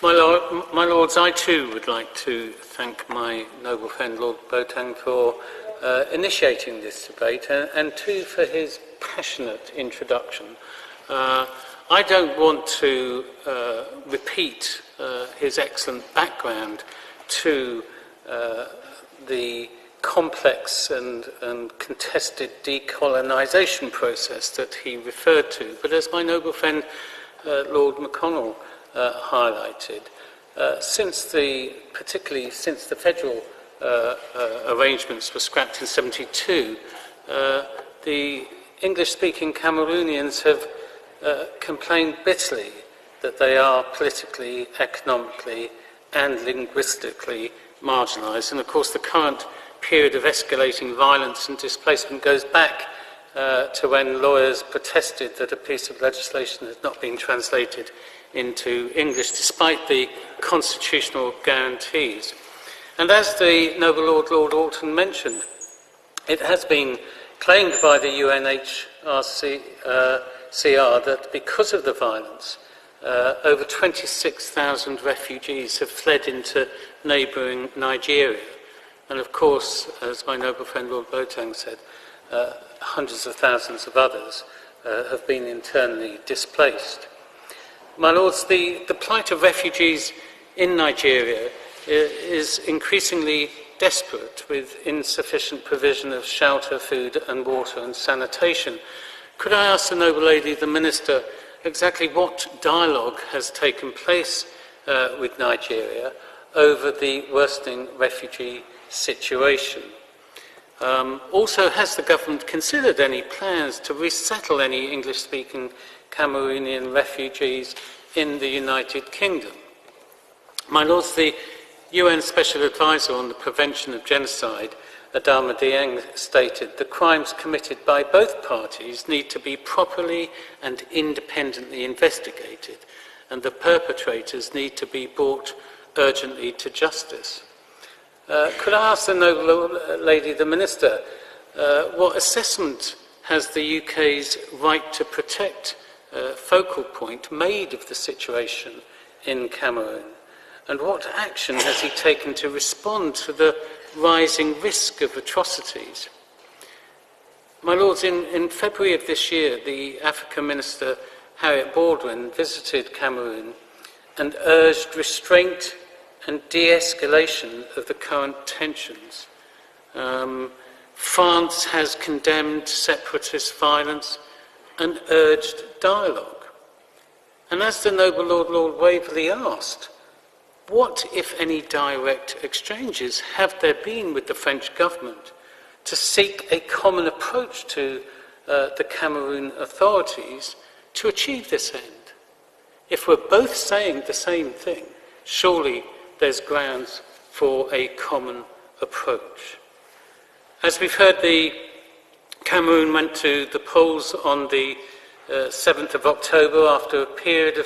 My Lords, I too would like to thank my noble friend Lord Boateng for initiating this debate and too for his passionate introduction. I don't want to repeat his excellent background to the complex and contested decolonisation process that he referred to, but as my noble friend Lord McConnell highlighted, particularly since the federal arrangements were scrapped in '72, the English-speaking Cameroonians have complained bitterly that they are politically, economically and linguistically marginalised. And of course the current period of escalating violence and displacement goes back to when lawyers protested that a piece of legislation had not been translated into English, despite the constitutional guarantees. And as the noble Lord Alton mentioned, it has been claimed by the UNHCR that because of the violence, over 26,000 refugees have fled into neighbouring Nigeria. And of course, as my noble friend Lord Boateng said, hundreds of thousands of others have been internally displaced. My Lords, the plight of refugees in Nigeria is increasingly desperate, with insufficient provision of shelter, food and water and sanitation. Could I ask the noble lady, the Minister, exactly what dialogue has taken place with Nigeria over the worsening refugee situation? Also, has the government considered any plans to resettle any English-speaking Cameroonian refugees in the United Kingdom? My Lords, the UN Special Advisor on the Prevention of Genocide, Adama Dieng, stated the crimes committed by both parties need to be properly and independently investigated, and the perpetrators need to be brought urgently to justice. Could I ask the noble lady, the Minister, what assessment has the UK's right to protect focal point made of the situation in Cameroon? And what action has he taken to respond to the rising risk of atrocities? My Lords, in February of this year, the African Minister, Harriet Baldwin, visited Cameroon and urged restraint and de-escalation of the current tensions. France has condemned separatist violence and urged dialogue. And as the noble Lord Waverley asked, what, if any, direct exchanges have there been with the French government to seek a common approach to the Cameroon authorities to achieve this end? If we're both saying the same thing, surely there's grounds for a common approach. As we've heard, the Cameroon went to the polls on the 7th of October after a period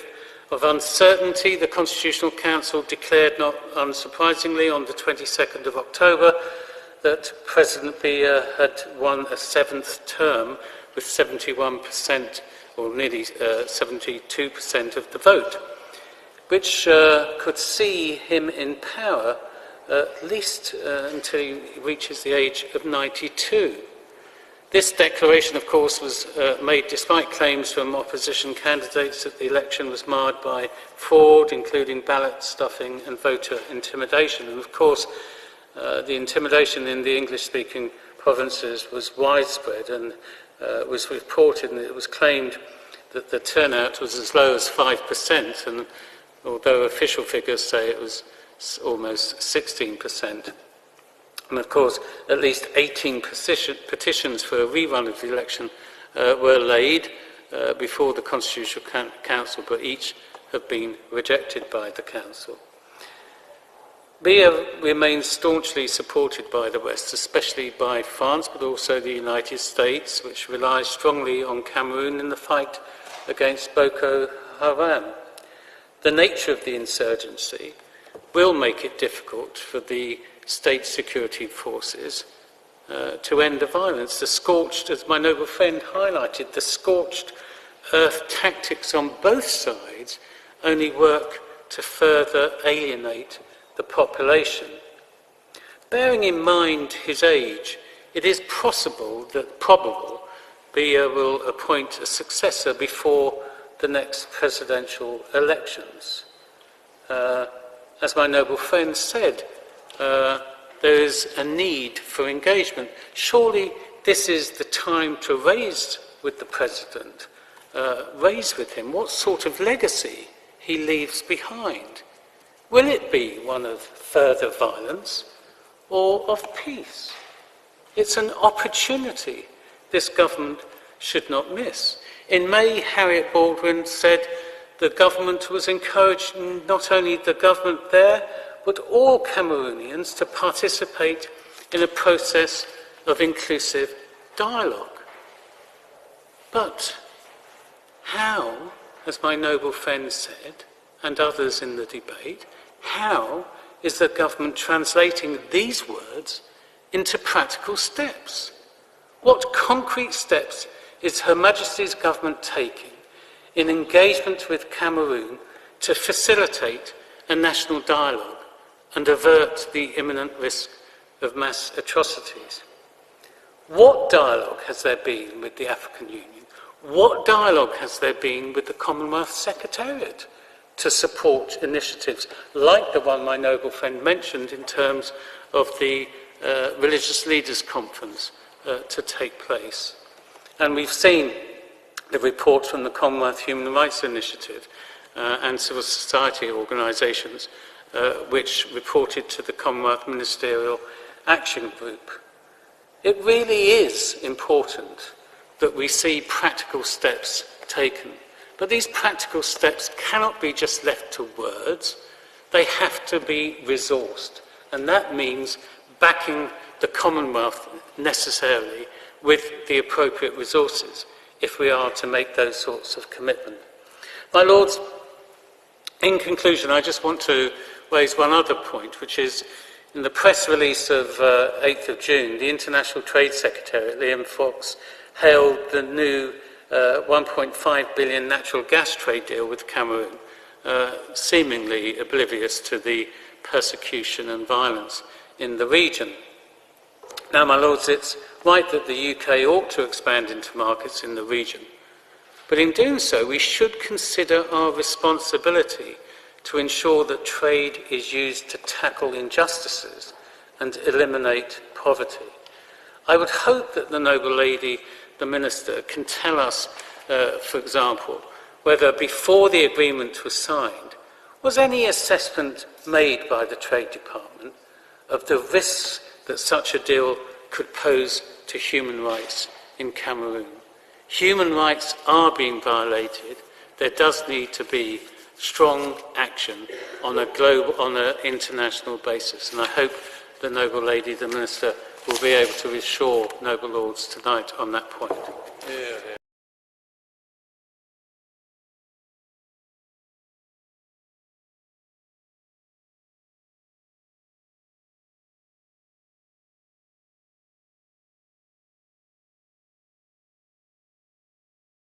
of uncertainty. The Constitutional Council declared, not unsurprisingly, on the 22nd of October that President Biya had won a 7th term with 71% or nearly 72% of the vote, which could see him in power at least until he reaches the age of 92. This declaration, of course, was made despite claims from opposition candidates that the election was marred by fraud, including ballot stuffing and voter intimidation. And of course, the intimidation in the English-speaking provinces was widespread and was reported, and it was claimed that the turnout was as low as 5%, and although official figures say it was almost 16%. And of course, at least 18 petitions for a rerun of the election were laid before the Constitutional Council, but each have been rejected by the Council. Biya remains staunchly supported by the West, especially by France, but also the United States, which relies strongly on Cameroon in the fight against Boko Haram. The nature of the insurgency will make it difficult for the state security forces to end the violence. The scorched, as my noble friend highlighted, the scorched earth tactics on both sides only work to further alienate the population. Bearing in mind his age, it is probable Biya will appoint a successor before the next presidential elections. As my noble friend said, there is a need for engagement. Surely this is the time to raise with the president, raise with him what sort of legacy he leaves behind. Will it be one of further violence or of peace? It's an opportunity this government should not miss. In May, Harriet Baldwin said the government was encouraging not only the government there, but all Cameroonians to participate in a process of inclusive dialogue. But how, as my noble friend said, and others in the debate, how is the government translating these words into practical steps? What concrete steps is Her Majesty's government taking in engagement with Cameroon to facilitate a national dialogue and avert the imminent risk of mass atrocities? What dialogue has there been with the African Union? What dialogue has there been with the Commonwealth Secretariat to support initiatives like the one my noble friend mentioned in terms of the Religious Leaders Conference to take place? And we've seen the report from the Commonwealth Human Rights Initiative and civil society organisations which reported to the Commonwealth Ministerial Action Group. It really is important that we see practical steps taken. But these practical steps cannot be just left to words. They have to be resourced. And that means backing the Commonwealth necessarily with the appropriate resources if we are to make those sorts of commitments. My Lords, in conclusion, I just want to raise one other point, which is in the press release of 8th of June, the International Trade Secretary, Liam Fox, hailed the new 1.5 billion natural gas trade deal with Cameroon, seemingly oblivious to the persecution and violence in the region. Now, my Lords, it's right that the UK ought to expand into markets in the region, but in doing so, we should consider our responsibility to ensure that trade is used to tackle injustices and eliminate poverty. I would hope that the noble lady, the Minister, can tell us, for example, whether before the agreement was signed, was any assessment made by the Trade Department of the risks that such a deal could pose to human rights in Cameroon. Human rights are being violated. There does need to be strong action on an international basis, and I hope the noble lady, the Minister, will be able to reassure noble lords tonight on that point.